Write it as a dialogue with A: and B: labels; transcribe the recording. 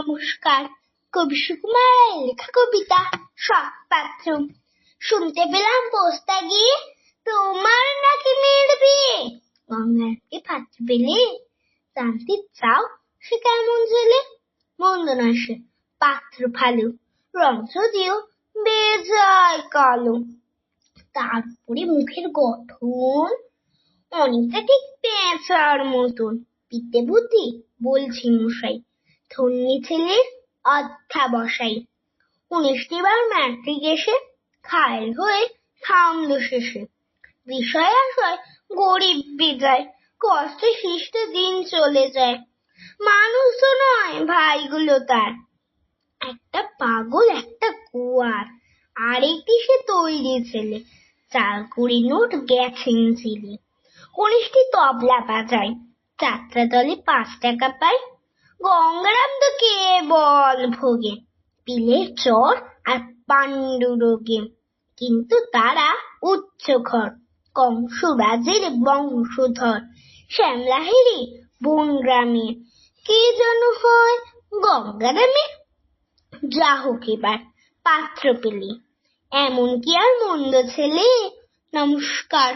A: নমস্কার। কবি সুকুমারের লেখা কবিতা সৎপাত্র। শুনতে পেলাম পোস্তা গিয়ে তোমার নাকি মেয়ের বিয়ে। গঙ্গাকে পাত্র পেলে জানতে চাও সে কেমন ছেলে। মন্দ নয় সে, পাত্র ভালো, রং যদিও বেজায় কালো। তারপরে মুখের গঠন অনেকটা ঠিক পেঁচার মতন। বিদ্যে বুদ্ধি বলছি মশাই, ধন্যী ছেলের অধ্যাবসায়। 19টি বার ম্যাট্রিক এসে খায়ের হয়ে থামলো শেষে। বিষয় আশয় গরিব বিদায়, কষ্টে শিষ্ট দিন চলে যায়। মানুষ তো নয় ভাইগুলো তার, একটা পাগল একটা কুয়ার। আরেকটি সে তৈরি ছেলে, 4 কুড়ি নোট গেছেন ছেলে। 19টি তবলা বাজায়, যাত্রা দলে 5 টাকা পায়। গঙ্গারাম তো কেবল ভোগে, পিলের চর আর পাণ্ডু রোগে। কিন্তু তারা উচ্চ ঘর, কংসরাজের বংশধর। শ্যামলাহেরি বন গ্রামে, কে যেন হয় গঙ্গারামে। যা হোক এবার পাত্র পেলে, এমন কি আর মন্দ ছেলে। নমস্কার।